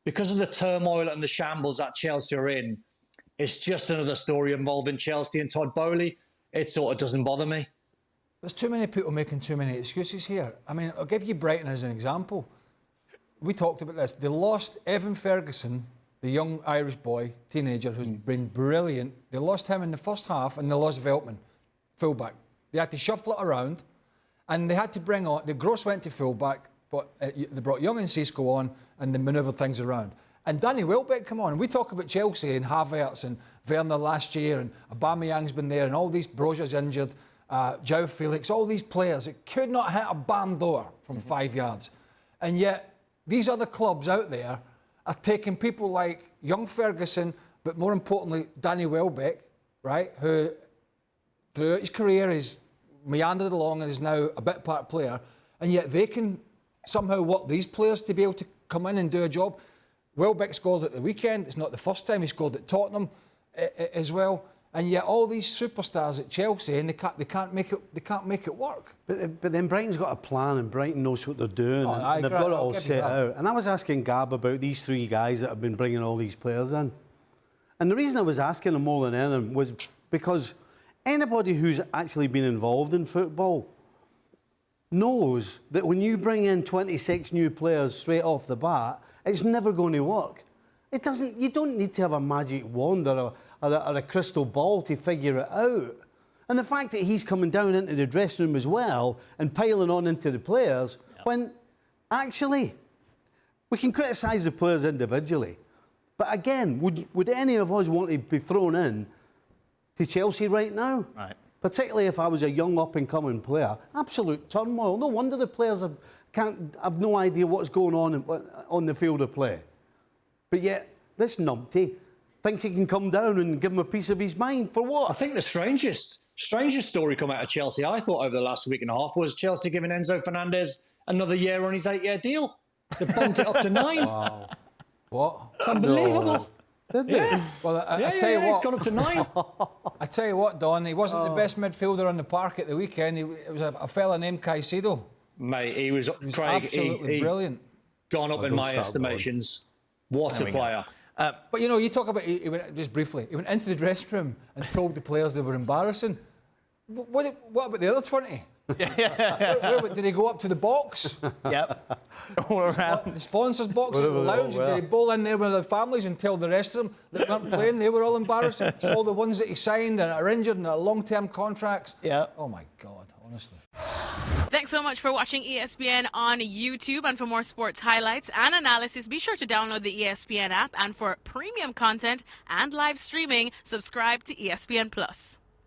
because of the turmoil and the shambles that Chelsea are in, it's just another story involving Chelsea and Todd Boehly. It sort of doesn't bother me. There's too many people making too many excuses here. I mean, I'll give you Brighton as an example. We talked about this. They lost Evan Ferguson, the young Irish boy, teenager, who's been brilliant. They lost him in the first half, and they lost Veltman, fullback. They had to shuffle it around, and they had to bring on... The Gross went to fullback, but they brought Young and Sesko on, and they manoeuvred things around. And Danny Welbeck come on. We talk about Chelsea and Havertz and Werner last year, and Aubameyang's been there, and all these... Broja's injured, João Felix, all these players that could not hit a barn door from 5 yards. And yet, these other clubs out there are taking people like young Ferguson, but more importantly, Danny Welbeck, right, who throughout his career has meandered along and is now a bit part player, and yet they can somehow work these players to be able to come in and do a job. Welbeck scored at the weekend. It's not the first time he scored at Tottenham as well. And yet all these superstars at Chelsea, and they can't make it work. But then Brighton's got a plan, and Brighton knows what they're doing, and they've got it all set out. And I was asking Gab about these three guys that have been bringing all these players in. And the reason I was asking them more than anything was because anybody who's actually been involved in football knows that when you bring in 26 new players straight off the bat, it's never going to work. It doesn't. You don't need to have a magic wand or a crystal ball to figure it out. And the fact that he's coming down into the dressing room as well and piling on into the players, when actually we can criticise the players individually. But again, would any of us want to be thrown in to Chelsea right now? Right. Particularly if I was a young up-and-coming player. Absolute turmoil. No wonder the players have no idea what's going on the field of play. But yet, this numpty thinks he can come down and give him a piece of his mind. For what? I think the strangest story come out of Chelsea, I thought, over the last week and a half, was Chelsea giving Enzo Fernandez another year on his 8-year deal. They bumped it up to 9. Wow. What? It's unbelievable. Did they? Yeah. Well, I tell you what, it's gone up to 9. I tell you what, Don, he wasn't the best midfielder on the park at the weekend. It was a fella named Caicedo. Mate, he was Craig, absolutely brilliant. Gone up in my estimations. What a player. But, you know, you talk about... He went, just briefly, he went into the dressing room and told the players they were embarrassing. What about the other 20? Did he go up to the box? Yep. All around. The sponsors' box, the lounge. Did he bowl in there with their families and tell the rest of them that weren't playing? They were all embarrassing. All the ones that he signed and are injured and are long-term contracts. Yeah. Oh, my God, honestly. Thanks so much for watching ESPN on YouTube. And for more sports highlights and analysis, be sure to download the ESPN app. And for premium content and live streaming, subscribe to ESPN+.